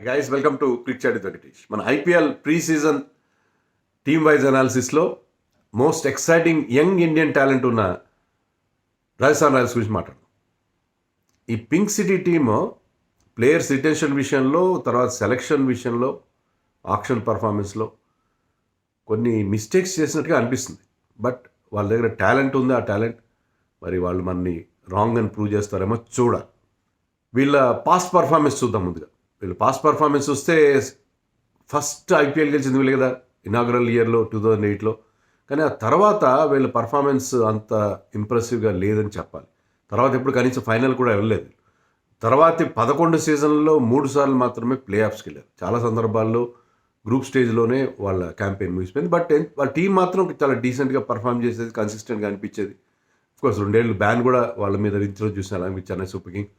Guys welcome to crick chat with Venkatesh. మన IPL pre season team wise అనాలిసిస్లో most exciting young Indian talent ఉన్న Rajasthan Royals గురించి మాట్లాడు. ఈ pink city team players retention విషయంలో, తర్వాత సెలక్షన్ విషయంలో, ఆక్షన్ పర్ఫార్మెన్స్లో కొన్ని మిస్టేక్స్ చేసినట్టుగా అనిపిస్తుంది. బట్ వాళ్ళ దగ్గర టాలెంట్ ఉంది. ఆ టాలెంట్ మరి వాళ్ళు మనని రాంగ్ అని ప్రూవ్ చేస్తారేమో చూడాలి. వీళ్ళ పాస్ట్ పర్ఫార్మెన్స్ చూద్దాం. ముందుగా వీళ్ళు పాస్ట్ పర్ఫార్మెన్స్ చూస్తే ఫస్ట్ ఐపీఎల్ గెలిచింది వీళ్ళు కదా, ఇనాగరల్ ఇయర్లో 2008లో. కానీ ఆ తర్వాత వీళ్ళ పర్ఫార్మెన్స్ అంత ఇంప్రెసివ్గా లేదని చెప్పాలి. తర్వాత ఎప్పుడు కనీసం ఫైనల్ కూడా వెళ్ళలేదు. తర్వాతి 11 సీజన్లలో 3 సార్లు మాత్రమే ప్లే ఆఫ్స్కి వెళ్ళారు. చాలా సందర్భాల్లో గ్రూప్ స్టేజ్లోనే వాళ్ళ క్యాంపెయిన్ ముగిసిపోయింది. బట్ వాళ్ళ టీం మాత్రం చాలా డీసెంట్గా పర్ఫామ్ చేసేది, కన్సిస్టెంట్గా అనిపించేది. కోర్స్ 2 ఏళ్ళు బ్యాన్ కూడా వాళ్ళ మీద రీతిలో చూసాను అనిపించి చెన్నై సూపర్ కింగ్.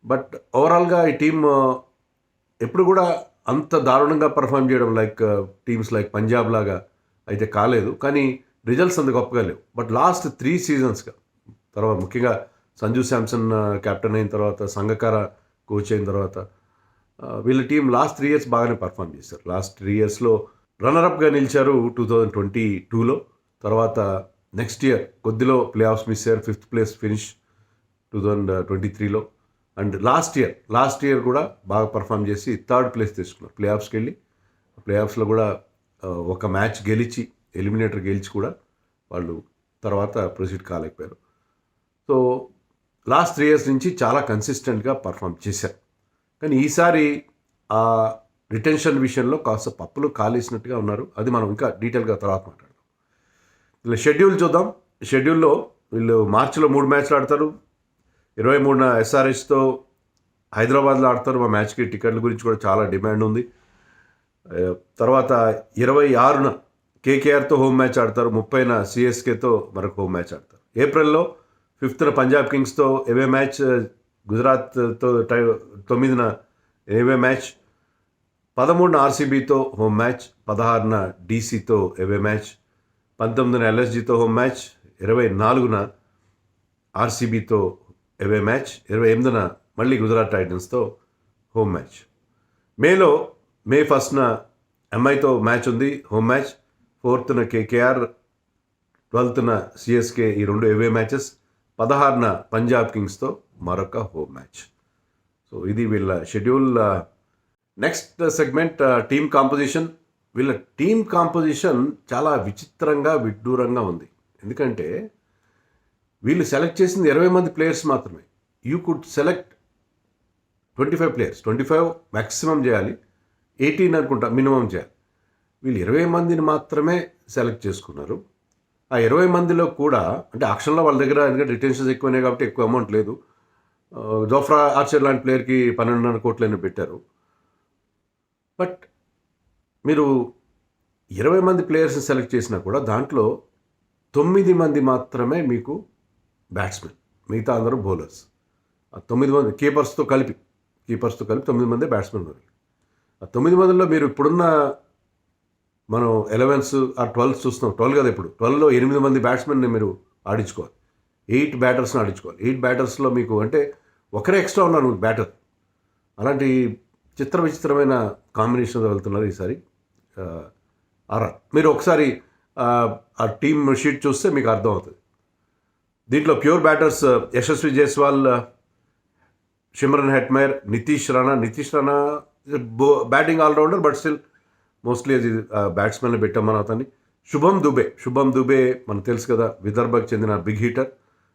బట్ ఓవరాల్గా ఈ టీం ఎప్పుడు కూడా అంత దారుణంగా పర్ఫామ్ చేయడం లైక్ టీమ్స్ లైక్ పంజాబ్ లాగా అయితే కాలేదు. కానీ రిజల్ట్స్ అంత గొప్పగా లేవు. బట్ లాస్ట్ 3 సీజన్స్గా తర్వాత ముఖ్యంగా సంజు శాంసన్ కెప్టెన్ అయిన తర్వాత, సంగకార కోచ్ అయిన తర్వాత వీళ్ళ టీం లాస్ట్ 3 ఇయర్స్ బాగానే పర్ఫామ్ చేశారు. లాస్ట్ 3 ఇయర్స్లో రన్నరప్గా నిలిచారు 2022లో. తర్వాత నెక్స్ట్ ఇయర్ కొద్దిలో ప్లే ఆఫ్స్ మిస్ అయ్యారు. 5th ప్లేస్ ఫినిష్ 2023లో. అండ్ లాస్ట్ ఇయర్ కూడా బాగా పర్ఫామ్ చేసి 3rd ప్లేస్ తీసుకున్నారు. ప్లే ఆఫ్స్కి వెళ్ళి ప్లే ఆఫ్స్లో కూడా ఒక మ్యాచ్ గెలిచి, ఎలిమినేటర్ గెలిచి కూడా వాళ్ళు తర్వాత ప్రొసీడ్ కాలేకపోయారు. సో లాస్ట్ 3 ఇయర్స్ నుంచి చాలా కన్సిస్టెంట్గా పర్ఫామ్ చేశారు. కానీ ఈసారి ఆ రిటెన్షన్ విషయంలో కాస్త పప్పులు కాలేసినట్టుగా ఉన్నారు. అది మనం ఇంకా డీటెయిల్గా తర్వాత మాట్లాడదాం. వీళ్ళ షెడ్యూల్ చూద్దాం. షెడ్యూల్లో వీళ్ళు మార్చిలో 3 మ్యాచ్లు ఆడతారు. 23న ఎస్ఆర్హెచ్తో హైదరాబాద్లో ఆడతారు. మా మ్యాచ్కి టికెట్ల గురించి కూడా చాలా డిమాండ్ ఉంది. తర్వాత 26న కేకేఆర్తో హోమ్ మ్యాచ్ ఆడతారు. 30న సిఎస్కేతో మరొక హోమ్ మ్యాచ్ ఆడతారు. ఏప్రిల్లో 5థన పంజాబ్ కింగ్స్తో ఎవే మ్యాచ్, గుజరాత్తో 9న ఎవే మ్యాచ్, 13న ఆర్సీబీతో హోమ్ మ్యాచ్, 16న డీసీతో ఎవే మ్యాచ్, 19న ఎల్ఎస్జీతో హోమ్ మ్యాచ్, 24న ఆర్సీబీతో ఎవే మ్యాచ్, 28న మళ్ళీ గుజరాత్ టైటన్స్తో హోమ్ మ్యాచ్. మే 1న ఎంఐతో మ్యాచ్ ఉంది, హోమ్ మ్యాచ్. 4థన కేకేఆర్, 12థన సిఎస్కే, ఈ 2 ఎవే మ్యాచెస్. 16న పంజాబ్ కింగ్స్తో మరొక హోమ్ మ్యాచ్. సో ఇది వీళ్ళ షెడ్యూల్. Next segment team composition. వీళ్ళ టీమ్ కాంపోజిషన్ చాలా విచిత్రంగా, విడ్డూరంగా ఉంది. ఎందుకంటే వీళ్ళు సెలెక్ట్ చేసింది 20 మంది ప్లేయర్స్ మాత్రమే. You could select 25 players. 25 maximum చేయాలి, 18 అనుకుంటా మినిమం చేయాలి. వీళ్ళు 20 మందిని మాత్రమే సెలెక్ట్ చేసుకున్నారు. ఆ 20 మందిలో కూడా అంటే ఆక్షన్లో వాళ్ళ దగ్గర ఎందుకంటే రిటెన్షన్స్ ఎక్కువనే కాబట్టి ఎక్కువ అమౌంట్ లేదు. జోఫ్రా ఆర్చర్ లాంటి ప్లేయర్కి 12.5 కోట్లైనా పెట్టారు. బట్ మీరు 20 మంది ప్లేయర్స్ని సెలెక్ట్ చేసినా కూడా దాంట్లో 9 మంది మాత్రమే మీకు బ్యాట్స్మెన్, మిగతా అందరూ బౌలర్స్. ఆ 9 మంది కీపర్స్తో కలిపి 9 మంది బ్యాట్స్మెన్ ఉన్నారు. ఆ 9 మందిలో మీరు ఇప్పుడున్న మనం 11s ఆ 12s చూస్తున్నాం. 12 కదా ఇప్పుడు. 12లో 8 మంది బ్యాట్స్మెన్ని మీరు ఆడించుకోవాలి, 8 బ్యాటర్స్ని ఆడించుకోవాలి. 8 బ్యాటర్స్లో మీకు అంటే ఒకరే ఎక్స్ట్రా ఉన్నారు బ్యాటర్. అలాంటి విచిత్రమైన కాంబినేషన్తో వెళ్తున్నారు ఈసారి ఆర్ఆర్. మీరు ఒకసారి ఆ టీమ్ షీట్ చూస్తే మీకు అర్థమవుతుంది. దీంట్లో pure batters Yashasvi Jaiswal, Shimron Hetmyer, Nitish Rana batting allrounder but still mostly అది బ్యాట్స్మెన్లో పెట్టాం మనం అతన్ని. శుభం దుబే మనకు తెలుసు కదా, విదర్భకు చెందిన బిగ్ హీటర్.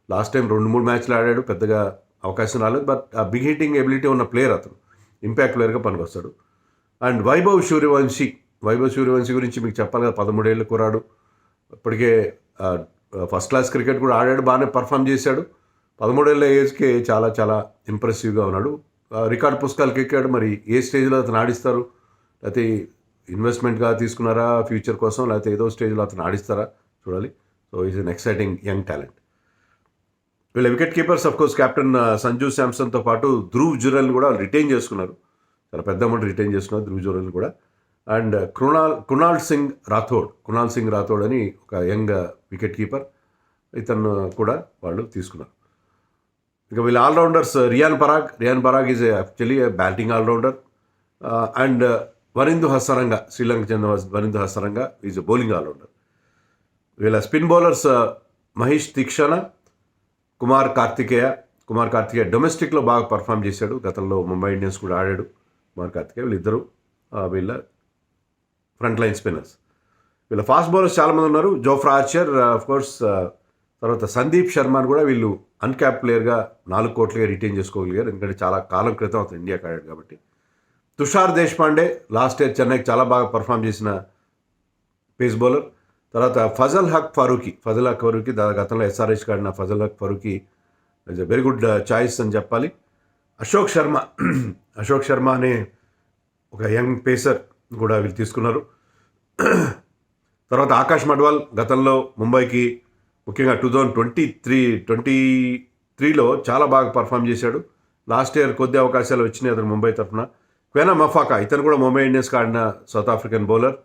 లాస్ట్ టైం 2-3 మ్యాచ్లు ఆడాడు, పెద్దగా అవకాశం రాలేదు. బట్ ఆ బిగ్ హీటింగ్ ఎబిలిటీ ఉన్న ప్లేయర్ అతను, ఇంపాక్ట్ ప్లేయర్గా పనికొస్తాడు. అండ్ వైభవ్ సూర్యవంశీ గురించి మీకు చెప్పాలి కదా, 13 ఏళ్ళు కురాడు. ఇప్పటికే ఫస్ట్ క్లాస్ క్రికెట్ కూడా ఆడాడు, బాగానే పర్ఫామ్ చేశాడు. 13 ఏళ్ళ ఏజ్కే చాలా ఇంప్రెసివ్గా ఉన్నాడు. రికార్డ్ పుస్తకాలకు ఎక్కాడు. మరి ఏ స్టేజ్లో అతను ఆడిస్తారు, లేకపోతే ఇన్వెస్ట్మెంట్గా తీసుకున్నారా ఫ్యూచర్ కోసం, లేకపోతే ఏదో స్టేజ్లో అతను ఆడిస్తారా చూడాలి. So is an exciting young talent. వీళ్ళ wicket keepers of course captain Sanju శాంసన్తో పాటు ధ్రువ్ జురెల్ని కూడా రిటైన్ చేసుకున్నారు. చాలా పెద్ద అమౌంట్ రిటైన్ చేసుకున్నారు ధ్రువ్ జురెల్ని కూడా. అండ్ కునాల్ సింగ్ రాథోడ్ అని ఒక యంగ్ వికెట్ కీపర్, ఇతను కూడా వాళ్ళు తీసుకున్నారు. ఇక వీళ్ళ allrounders Riyan Parag is actually batting allrounder. And Wanindu Hasaranga, Sri Lanka చెందిన Wanindu Hasaranga is a bowling allrounder. వీళ్ళ స్పిన్ బౌలర్స్ మహేష్ తీక్షణ, కుమార్ కార్తికేయ డొమెస్టిక్లో బాగా పర్ఫామ్ చేశాడు. గతంలో ముంబై ఇండియన్స్ కూడా ఆడాడు కుమార్ కార్తికేయ. వీళ్ళిద్దరూ వీళ్ళ ఫ్రంట్ లైన్ స్పిన్నర్స్. వీళ్ళ ఫాస్ట్ బౌలర్స్ చాలామంది ఉన్నారు. జోఫ్రా ఆర్చర్ కోర్స్, తర్వాత సందీప్ శర్మని కూడా వీళ్ళు అన్క్యాప్ ప్లేయర్గా 4 కోట్లుగా రిటైన్ చేసుకోగలిగారు, ఎందుకంటే చాలా కాలం క్రితం అతను ఇండియాకి ఆడాడు కాబట్టి. తుషార్ దేశ్పాండే లాస్ట్ ఇయర్ చెన్నైకి చాలా బాగా పర్ఫామ్ చేసిన పేస్ బౌలర్. తర్వాత ఫజల్ హక్ ఫరూకీ గతంలో ఎస్ఆర్హెచ్కి ఆడిన Fazal Haq Farooqi is a very good choice అని చెప్పాలి. అశోక్ శర్మ అనే ఒక యంగ్ పేసర్ కూడా వీళ్ళు తీసుకున్నారు. తర్వాత ఆకాష్ మడ్వాల్ గతంలో ముంబైకి ముఖ్యంగా 2023లో చాలా బాగా పర్ఫామ్ చేశాడు. లాస్ట్ ఇయర్ కొద్ది అవకాశాలు వచ్చినాయి అతను ముంబై తరఫున. క్వెనా మఫాకా ఇతను కూడా ముంబై ఇండియన్స్కి ఆడిన సౌత్ ఆఫ్రికన్ బౌలర్,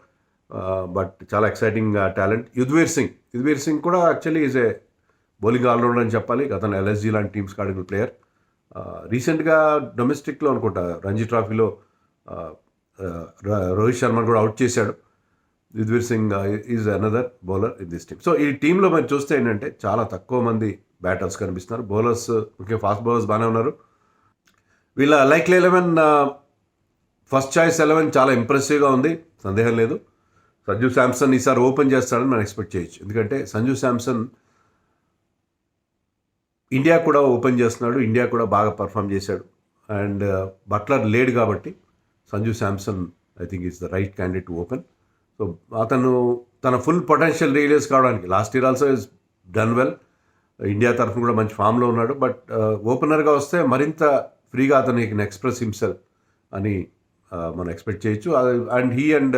బట్ చాలా ఎక్సైటింగ్ టాలెంట్. యుధ్వీర్ సింగ్ కూడా actually is a bowling allrounder అని చెప్పాలి. గతంలో ఎల్ఎస్జీ లాంటి టీమ్స్కి ఆడిన ప్లేయర్. రీసెంట్గా డొమెస్టిక్లో అనుకుంటా రంజీ ట్రాఫీలో రోహిత్ శర్మను కూడా అవుట్ చేశాడు. Yudhvir Singh is another bowler in this team. So ఈ టీంలో మరి చూస్తే ఏంటంటే చాలా తక్కువ మంది బ్యాటర్స్ కనిపిస్తున్నారు. బౌలర్స్ ముఖ్యంగా ఫాస్ట్ బౌలర్స్ బాగానే ఉన్నారు. వీళ్ళ లైక్లీ 11 ఫస్ట్ చాయిస్ 11 చాలా ఇంప్రెసివ్గా ఉంది, సందేహం లేదు. సంజు శాంసన్ ఈసారి ఓపెన్ చేస్తాడని మనం ఎక్స్పెక్ట్ చేయొచ్చు, ఎందుకంటే సంజు శాంసన్ ఇండియా కూడా ఓపెన్ చేస్తున్నాడు, ఇండియా కూడా బాగా పర్ఫామ్ చేశాడు. అండ్ బట్లర్ లేడు కాబట్టి Sanju Samson I think is the right candidate to open. So అతను తన ఫుల్ పొటెన్షియల్ రియలైజ్ కావడానికి last year also is done well. India తరఫున కూడా మంచి ఫామ్లో ఉన్నాడు. బట్ ఓపెనర్గా వస్తే మరింత ఫ్రీగా అతనికి ఎక్స్ప్రెస్ హిమ్సెల్ఫ్ అని మనం ఎక్స్పెక్ట్ చేయొచ్చు. And he and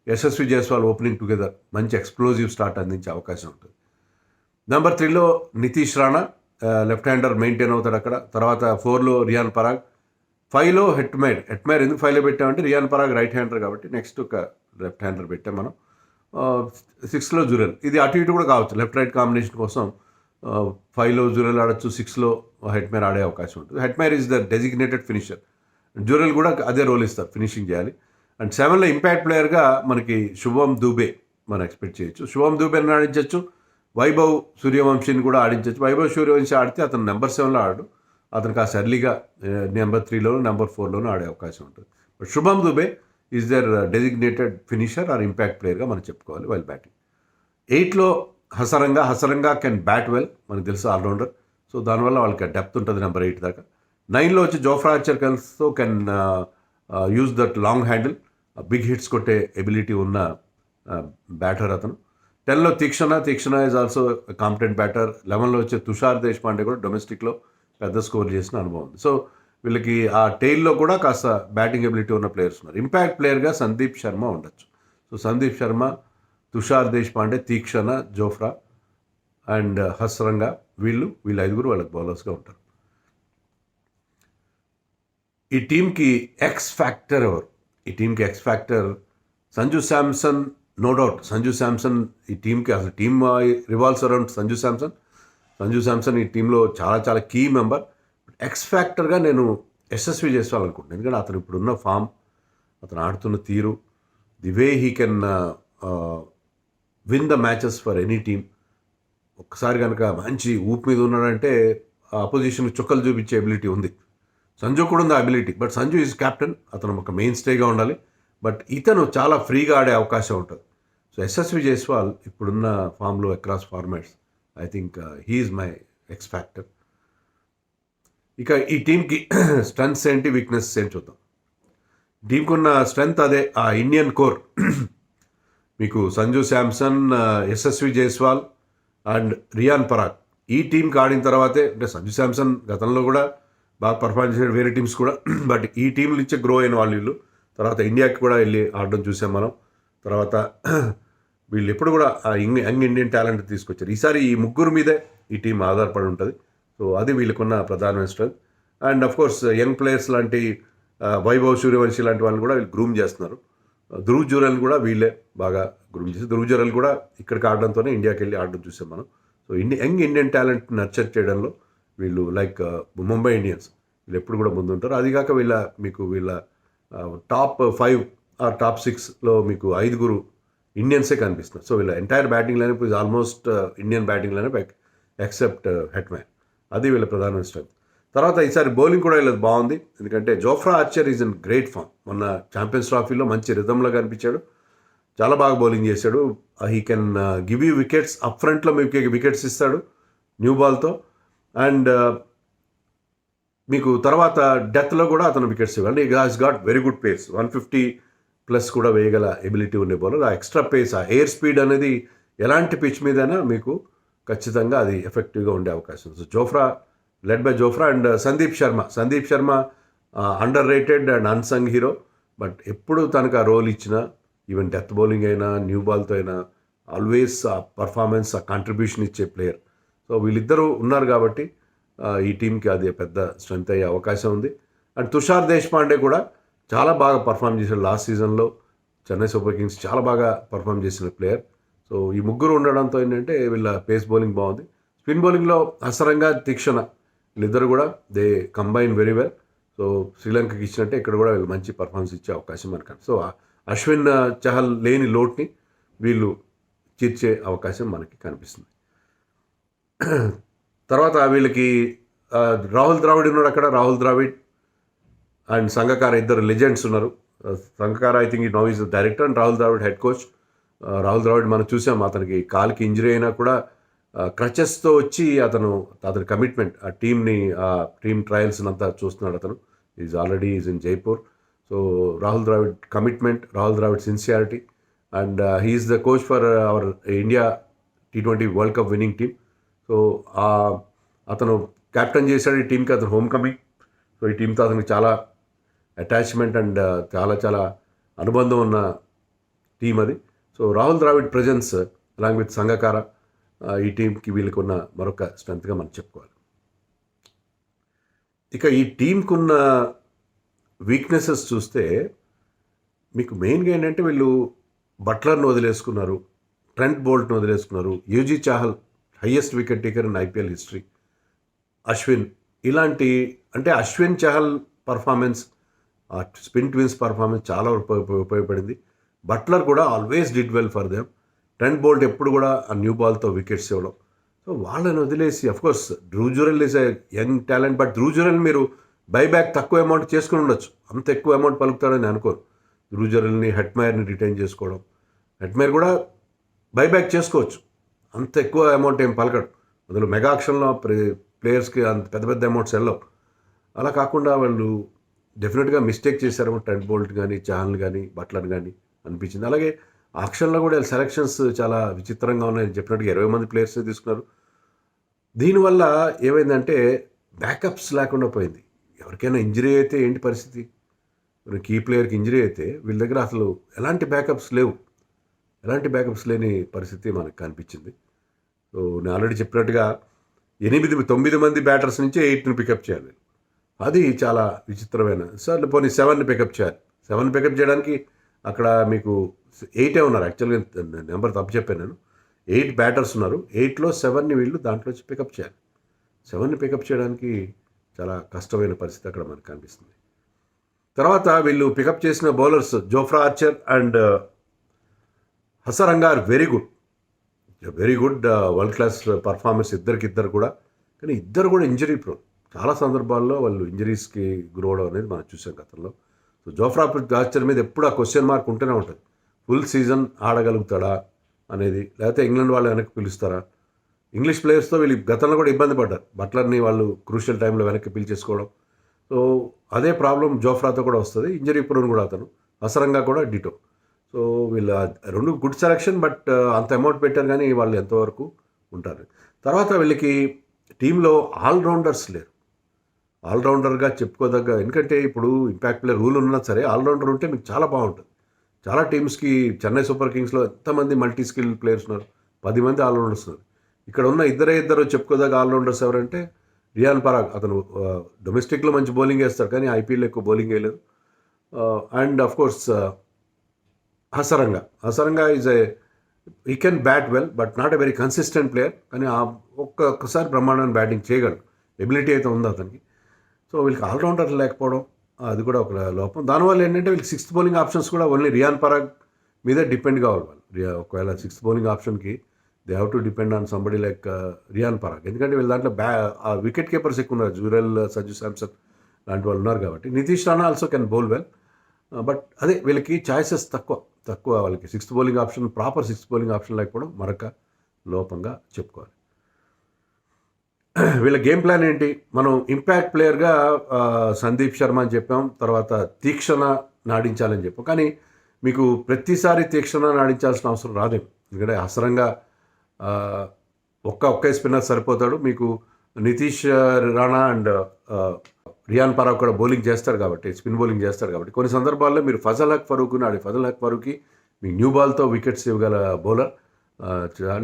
Yashasvi Jaiswal opening together మంచి ఎక్స్ప్లోజివ్ స్టార్ట్ అందించే అవకాశం ఉంటుంది. నెంబర్ 3లో Nitish Rana left hander maintain అవుతాడు అక్కడ. తర్వాత 4లో రియాన్ పరాగ్, 5లో హెట్మైర్ ఎందుకు 5లో పెట్టామంటే రియాన్ పరాగ్ రైట్ హ్యాండర్ కాబట్టి నెక్స్ట్ ఒక లెఫ్ట్ హ్యాండర్ పెట్టాం మనం. 6లో జురెల్, ఇది అటు ఇటు కూడా కావచ్చు లెఫ్ట్ రైట్ కాంబినేషన్ కోసం. 5లో జురెల్ ఆడచ్చు, 6లో హెట్మైర్ ఆడే అవకాశం ఉంటుంది. Hetmyer is the designated finisher, Jurel కూడా అదే రోల్ ఇస్తారు, ఫినిషింగ్ చేయాలి. అండ్ 7లో ఇంపాక్ట్ ప్లేయర్గా మనకి శుభం దూబే మనం ఎక్స్పెక్ట్ చేయొచ్చు. శుభం దూబేని ఆడించవచ్చు, వైభవ్ సూర్యవంశీని కూడా ఆడించవచ్చు. వైభవ్ సూర్యవంశీ ఆడితే అతను నెంబర్ 7లో ఆడు, అతను కాస్త ఎర్లీగా నెంబర్ 3లోనూ నెంబర్ 4లోనూ ఆడే అవకాశం ఉంటుంది. But Shubham Dubey is the designated finisher or impact ప్లేయర్గా మనం చెప్పుకోవాలి వైల్ బ్యాటింగ్. 8లో హసరంగా కెన్ బ్యాట్ వెల్, మనకు తెలుసు ఆల్రౌండర్, సో దానివల్ల వాళ్ళకి డెప్త్ ఉంటుంది నెంబర్ 8 దాకా. 9లో వచ్చి జోఫ్రా ఆర్చర్ కల్స్తో can use that long handle, big hits కొట్టే ఎబిలిటీ ఉన్న బ్యాటర్ అతను. 10లో Theekshana is also competent batter. 11లో వచ్చే తుషార్ దేశ్పాండే కూడా డొమెస్టిక్లో పెద్ద స్కోర్ చేసిన అనుభవం ఉంది. సో వీళ్ళకి ఆ టెయిల్లో కూడా కాస్త బ్యాటింగ్ ఎబిలిటీ ఉన్న ప్లేయర్స్ ఉన్నారు. ఇంపాక్ట్ ప్లేయర్గా సందీప్ శర్మ ఉండొచ్చు. So Sandeep Sharma, Tushar Deshpande, Theekshana, Jofra and Hasaranga వీళ్ళు 5 వాళ్ళకి బౌలర్స్గా ఉంటారు. ఈ టీంకి ఎక్స్ ఫ్యాక్టర్ ఎవరు? ఈ టీంకి X factor Sanju Samson, no doubt. Sanju Samson ఈ టీంకి అసలు team revolves around Sanju Samson ఈ టీంలో చాలా చాలా కీ మెంబర్. ఎక్స్ ఫ్యాక్టర్గా నేను యశస్వి చేసుకోవాలనుకుంటున్నాను, ఎందుకంటే అతను ఇప్పుడున్న ఫామ్, అతను ఆడుతున్న తీరు, the way he can win the matches for any team. ఒక్కసారి కనుక మంచి ఊపు మీద ఉన్నాడంటే అపోజిషన్ చుక్కలు చూపించే ఎబిలిటీ ఉంది. సంజు కూడా ఉంది ఆ ability, but Sanju is captain, అతను ఒక మెయిన్ స్టేగా ఉండాలి. బట్ ఇతను చాలా ఫ్రీగా ఆడే అవకాశం ఉంటుంది. సో యశస్వి జైస్వాల్ ఇప్పుడున్న ఫామ్లో across formats I think he is my ex factor. ఇక ఈ టీంకి స్ట్రెంగ్త్స్ ఏంటి, వీక్నెస్ ఏంటి చూద్దాం. టీంకి ఉన్న స్ట్రెంగ్త్ అదే, ఆ ఇండియన్ కోర్. మీకు సంజు శాంసన్, యశస్వి జైస్వాల్ అండ్ రియాన్ పరాగ్ ఈ టీంకి ఆడిన తర్వాతే, అంటే సంజు శాంసన్ గతంలో కూడా బాగా పర్ఫార్మ్ చేసాడు వేరే టీమ్స్ కూడా, బట్ ఈ టీం నుంచే గ్రో అయిన వీళ్ళు. తర్వాత ఇండియాకి కూడా వెళ్ళి ఆడడం చూసాం మనం. తర్వాత వీళ్ళు ఎప్పుడు కూడా ఆ యంగ్ ఇండియన్ టాలెంట్ తీసుకొచ్చారు. ఈసారి ఈ ముగ్గురు మీదే ఈ టీం ఆధారపడి ఉంటుంది. సో అది వీళ్ళకున్న ప్రధానమైన strength. And of course young players లాంటి వైభవ్ సూర్యవంశీ లాంటి వాళ్ళని కూడా వీళ్ళు గ్రూమ్ చేస్తున్నారు. ధ్రువ్ జురెల్ కూడా వీళ్ళే బాగా గ్రూమ్ చేసి, ధ్రువ్ జురెల్ కూడా ఇక్కడికి ఆడడంతోనే ఇండియాకి వెళ్ళి ఆడడం చూసాం మనం. So young Indian talent nurture చేయడంలో వీళ్ళు లైక్ ముంబై ఇండియన్స్ వీళ్ళు ఎప్పుడు కూడా ముందుంటారు. అదిగాక వీళ్ళ టాప్ 5 ఆర్ టాప్ 6లో మీకు 5 ఇండియన్సే కనిపిస్తున్నారు. సో వీళ్ళ entire batting lineup is almost Indian batting lineup except Hetmyer. అది వీళ్ళ ప్రధాన స్ట్రెంత్. తర్వాత ఈసారి బౌలింగ్ కూడా వీళ్ళది బాగుంది. ఎందుకంటే Jofra Archer is in great form. మొన్న ఛాంపియన్స్ ట్రాఫీలో మంచి రిథంలో కనిపించాడు. చాలా బాగా బౌలింగ్ చేశాడు. He can give you wickets. Up ఫ్రంట్లో మీకు వికెట్స్ ఇస్తాడు న్యూ బాల్తో. అండ్ మీకు తర్వాత డెత్లో కూడా అతను వికెట్స్ ఇవ్వాలి. ఈ has got very good pace. 150+ కూడా వేయగల ఎబిలిటీ ఉండే బౌలర్. ఆ ఎక్స్ట్రా పేస్, ఆ ఎయిర్ స్పీడ్ అనేది ఎలాంటి పిచ్ మీదైనా మీకు ఖచ్చితంగా అది ఎఫెక్టివ్గా ఉండే అవకాశం. So Jofra, led by Jofra and Sandeep Sharma under rated and unsung hero. But ఎప్పుడు తనకు ఆ రోల్ ఇచ్చినా, ఈవెన్ డెత్ బౌలింగ్ అయినా న్యూ బాల్తో అయినా ఆల్వేస్ ఆ పర్ఫార్మెన్స్, ఆ కాంట్రిబ్యూషన్ ఇచ్చే ప్లేయర్. సో వీళ్ళిద్దరూ ఉన్నారు కాబట్టి ఈ టీంకి అది పెద్ద స్ట్రెంత్ అయ్యే అవకాశం ఉంది. అండ్ తుషార్ దేశ్పాండే కూడా చాలా బాగా పర్ఫామ్ చేశాడు లాస్ట్ సీజన్లో. చెన్నై సూపర్ కింగ్స్ చాలా బాగా పర్ఫామ్ చేసిన ప్లేయర్. సో ఈ ముగ్గురు ఉండడంతో ఏంటంటే వీళ్ళ పేస్ బౌలింగ్ బాగుంది. స్పిన్ బౌలింగ్లో హసరంగా, తీక్షణ వీళ్ళిద్దరు కూడా they combine very well. So శ్రీలంకకి ఇచ్చినట్టే ఇక్కడ కూడా వీళ్ళు మంచి పర్ఫార్మెన్స్ ఇచ్చే అవకాశం మనకు. సో అశ్విన్ చహల్ లేని లోటుని వీళ్ళు తీర్చే అవకాశం మనకి కనిపిస్తుంది. తర్వాత వీళ్ళకి రాహుల్ ద్రావిడ్ ఉన్నాడు అక్కడ. రాహుల్ ద్రావిడ్ అండ్ సంగకార ఇద్దరు లెజెండ్స్ ఉన్నారు. Sangakkara I think now is director and Rahul Dravid head coach. Rahul Dravid మనం చూసాం, అతనికి కాలుకి ఇంజరీ అయినా కూడా క్రచెస్తో వచ్చి అతని కమిట్మెంట్, ఆ టీమ్ ట్రయల్స్ అంతా చూస్తున్నాడు. అతను is in Jaipur. So Rahul Dravid commitment, Rahul Dravid sincerity and he's the coach for our India T20 world cup winning team. So అతను క్యాప్టెన్ చేశాడు ఈ టీంకి. అతను హోమ్ కమింగ్. సో ఈ టీంతో అతనికి చాలా అటాచ్మెంట్ అండ్ చాలా అనుబంధం ఉన్న టీం అది. So Rahul Dravid presence along with Sangakkara ఈ టీంకి వీళ్ళకి ఉన్న మరొక స్ట్రెంత్గా మనం చెప్పుకోవాలి. ఇక ఈ టీంకున్న వీక్నెసెస్ చూస్తే మీకు మెయిన్గా ఏంటంటే వీళ్ళు బట్లర్ను వదిలేసుకున్నారు, ట్రెంట్ బోల్ట్ను వదిలేసుకున్నారు, Yuzi Chahal highest wicket taker in IPL history, Ashwin ఇలాంటి, అంటే అశ్విన్ చహల్ పర్ఫార్మెన్స్, ఆ స్పిన్ ట్విన్స్ పర్ఫార్మెన్స్ చాలా ఉపయోగపడింది. బట్లర్ కూడా always did well for them. Trent Boult ఎప్పుడు కూడా ఆ న్యూ బాల్తో వికెట్స్ ఇవ్వడం. సో వాళ్ళని వదిలేసి of course Dhruv Jurel is a young talent. But Dhruv Jurel మీరు బైబ్యాక్ తక్కువ అమౌంట్ చేసుకుని ఉండొచ్చు. అంత ఎక్కువ అమౌంట్ పలుకుతాడని అనుకోను. ధ్రువ్ జురెల్ని, హెట్మైర్ని రిటైన్ చేసుకోవడం. హెట్మైర్ కూడా బైబ్యాక్ చేసుకోవచ్చు, అంత ఎక్కువ అమౌంట్ ఏం పలకడు. అందులో మెగా ఆక్షన్లో ప్లేయర్స్కి అంత పెద్ద అమౌంట్స్ వెళ్ళవు. అలా కాకుండా వాళ్ళు డెఫినెట్గా మిస్టేక్ చేశారు ట్రెంట్ బోల్ట్ కానీ, చాహల్ కానీ, బట్లర్ కానీ అనిపించింది. అలాగే ఆక్షన్లో కూడా సెలక్షన్స్ చాలా విచిత్రంగా ఉన్నాయి. చెప్పినట్టుగా 20 మంది ప్లేయర్స్ తీసుకున్నారు. దీనివల్ల ఏమైందంటే బ్యాకప్స్ లేకుండా పోయింది. ఎవరికైనా ఇంజరీ అయితే ఏంటి పరిస్థితి? కీ ప్లేయర్కి ఇంజరీ అయితే వీళ్ళ దగ్గర అసలు ఎలాంటి బ్యాకప్స్ లేవు. ఎలాంటి బ్యాకప్స్ లేని పరిస్థితి మనకు కనిపించింది. సో నేను ఆల్రెడీ చెప్పినట్టుగా 9 మంది బ్యాటర్స్ నుంచి 8ని పికప్ చేయాలి. అది చాలా విచిత్రమైన. సార్ పోనీ 7ని పికప్ చేయాలి. 7 పికప్ చేయడానికి అక్కడ మీకు 8 ఉన్నారు. యాక్చువల్గా నెంబర్ తప్పు చెప్పాను నేను. 8 బ్యాటర్స్ ఉన్నారు. 8లో 7ని వీళ్ళు దాంట్లో వచ్చి పికప్ చేయాలి. 7ని పికప్ చేయడానికి చాలా కష్టమైన పరిస్థితి అక్కడ మనకు కనిపిస్తుంది. తర్వాత వీళ్ళు పికప్ చేసిన bowlers Jofra Archer and Hasaranga are very good world class performance ఇద్దరు కూడా. కానీ ఇద్దరు కూడా ఇంజరీ ప్రోన్. చాలా సందర్భాల్లో వాళ్ళు ఇంజరీస్కి గురవడం అనేది మనం చూసాం గతంలో. సో జోఫ్రా ఆర్చర్ మీద ఎప్పుడు ఆ క్వశ్చన్ మార్క్ ఉంటూనే ఉంటుంది. ఫుల్ సీజన్ ఆడగలుగుతాడా అనేది, లేకపోతే ఇంగ్లాండ్ వాళ్ళు వెనక్కి పిలుస్తారా? ఇంగ్లీష్ ప్లేయర్స్తో వీళ్ళు గతంలో కూడా ఇబ్బంది పడ్డారు. బట్లర్ని వాళ్ళు క్రూషియల్ టైంలో వెనక్కి పిలిచేసుకోవడం. సో అదే ప్రాబ్లం జోఫ్రాతో కూడా వస్తుంది. ఇంజరీ ప్రోన్ కూడా అతను. హసరంగా కూడా డిటో. సో వీళ్ళ 2 గుడ్ సెలక్షన్. బట్ అంత అమౌంట్ పెట్టారు కానీ వాళ్ళు ఎంతవరకు ఉంటారు. తర్వాత వీళ్ళకి టీంలో ఆల్రౌండర్స్ లేరు. ఆల్రౌండర్గా చెప్పుకోదగ్గ, ఎందుకంటే ఇప్పుడు ఇంపాక్ట్ ప్లేయర్ రూల్ ఉన్నా సరే ఆల్రౌండర్ ఉంటే మీకు చాలా బాగుంటుంది. చాలా టీమ్స్కి చెన్నై సూపర్ కింగ్స్లో ఎంతమంది మల్టీ స్కిల్ ప్లేయర్స్ ఉన్నారు, 10 మంది ఆల్రౌండర్స్ ఉన్నారు. ఇక్కడ ఉన్న ఇద్దరు చెప్పుకోదగ్గ ఆల్రౌండర్స్ ఎవరంటే రియాన్ పరాగ్. అతను డొమెస్టిక్లో మంచి బౌలింగ్ వేస్తాడు కానీ IPL ఎక్కువ బౌలింగ్ వేయలేదు. And of course Hasaranga is he can bat well but not a very consistent player. కానీ ఒక్కసారి బ్రహ్మాండమైన బ్యాటింగ్ చేయగలడు. ఎబిలిటీ అయితే ఉంది అతనికి. సో వీళ్ళకి ఆల్రౌండర్ లేకపోవడం, అది కూడా ఒక లోపం. దానివల్ల ఏంటంటే వీళ్ళకి సిక్స్త్ బౌలింగ్ ఆప్షన్స్ కూడా ఓన్లీ రియాన్ పరాగ్ మీదే డిపెండ్ కావాలి వాళ్ళు. ఒకవేళ సిక్స్త్ బౌలింగ్ ఆప్షన్కి they have to depend on somebody like Riyan Parag. ఎందుకంటే వీళ్ళ దాంట్లో వికెట్ కీపర్స్ ఎక్కువ ఉన్నారు. జూరెల్, సంజు శాంసన్ లాంటి వాళ్ళు ఉన్నారు కాబట్టి. Nitish Rana also can bowl well. But అదే వీళ్ళకి ఛాయిసెస్ తక్కువ వాళ్ళకి. Sixth bowling option, proper sixth bowling option లేకపోవడం మరొక లోపంగా చెప్పుకోవాలి. వీళ్ళ గేమ్ ప్లాన్ ఏంటి? మనం ఇంపాక్ట్ ప్లేయర్గా సందీప్ శర్మ అని చెప్పాం, తర్వాత తీక్షణ నాడించాలని చెప్పాం. కానీ మీకు ప్రతిసారి తీక్షణ నాడించాల్సిన అవసరం రాదేమో. ఎందుకంటే అసరంగా ఒకే స్పిన్నర్ సరిపోతాడు. మీకు నితీష్ రాణా అండ్ రియాన్ పరాగ్ కూడా బౌలింగ్ చేస్తారు కాబట్టి, స్పిన్ బౌలింగ్ చేస్తారు కాబట్టి కొన్ని సందర్భాల్లో మీరు ఫజల్ హక్ ఫరూక్ని ఆడి, ఫజల్ హక్ ఫరూక్కి మీ న్యూ బాల్తో వికెట్స్ ఇవ్వగల బౌలర్.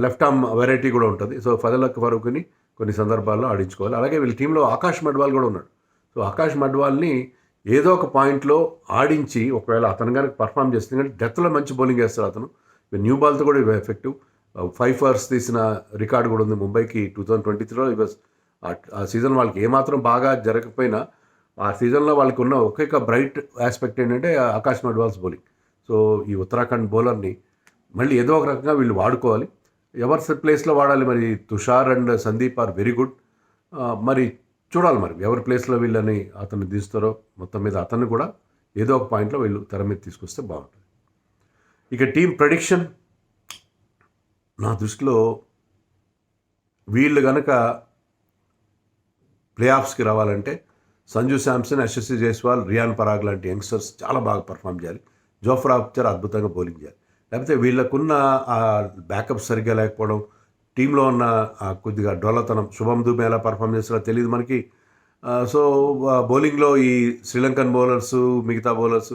లెఫ్ట్ ఆర్మ్ వెరైటీ కూడా ఉంటుంది. సో ఫజల్ హక్ ఫరూక్ని కొన్ని సందర్భాల్లో ఆడించుకోవాలి. అలాగే వీళ్ళ టీంలో ఆకాష్ మడ్వాల్ కూడా ఉన్నాడు. సో ఆకాష్ మడ్వాల్ని ఏదో ఒక పాయింట్లో ఆడించి, ఒకవేళ అతను కనుక పర్ఫామ్ చేస్తుంది, ఎందుకంటే డెత్లో మంచి బౌలింగ్ వేస్తారు అతను. న్యూ బాల్తో కూడా ఎఫెక్టివ్. 5 ఫర్స్ తీసిన రికార్డు కూడా ఉంది ముంబైకి 2023లో. ఆ సీజన్ వాళ్ళకి ఏమాత్రం బాగా జరగకపోయినా ఆ సీజన్లో వాళ్ళకి ఉన్న ఒకే బ్రైట్ ఆస్పెక్ట్ ఏంటంటే ఆకాష్ మడ్వాల్స్ బౌలింగ్. సో ఈ ఉత్తరాఖండ్ బౌలర్ని మళ్ళీ ఏదో ఒక రకంగా వీళ్ళు వాడుకోవాలి. ఎవరి ప్లేస్లో వాడాలి మరి? Tushar and Sandeep are very good. మరి చూడాలి మరి ఎవరి ప్లేస్లో వీళ్ళని అతన్ని తీస్తారో. మొత్తం మీద అతన్ని కూడా ఏదో ఒక పాయింట్లో వీళ్ళు తెర మీద తీసుకొస్తే బాగుంటుంది. ఇక టీం ప్రెడిక్షన్ నా దృష్టిలో వీళ్ళు కనుక ప్లే ఆఫ్స్కి రావాలంటే సంజు శాంసన్, యశస్వి జైస్వాల్, రియాన్ పరాగ్ లాంటి యంగ్స్టర్స్ చాలా బాగా పర్ఫామ్ చేయాలి. జోఫ్రా ఆర్చర్ అద్భుతంగా బౌలింగ్ చేయాలి. లేకపోతే వీళ్ళకున్న ఆ బ్యాకప్ సరిగ్గా లేకపోవడం, టీంలో ఉన్న కొద్దిగా డొల్లతనం, శుభం దుబే ఎలా పర్ఫామ్ చేస్తారో తెలియదు మనకి. సో బౌలింగ్లో ఈ శ్రీలంకన్ బౌలర్స్, మిగతా bowlers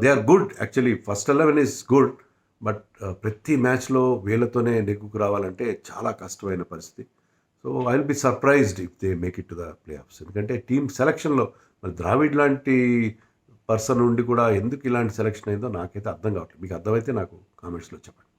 they are good actually. First 11 is good. But ప్రతి మ్యాచ్లో వీళ్ళతోనే నెగ్గుకు రావాలంటే చాలా కష్టమైన పరిస్థితి. So I will be surprised if they make it to the playoffs. ఎందుకంటే టీమ్ సెలక్షన్లో మరి ద్రావిడ్ లాంటి పర్సన్ ఉండి కూడా ఎందుకు ఇలాంటి సెలక్షన్ అయిందో నాకైతే అర్థం కావట్లేదు. మీకు అర్థమైతే నాకు కామెంట్స్లో చెప్పండి.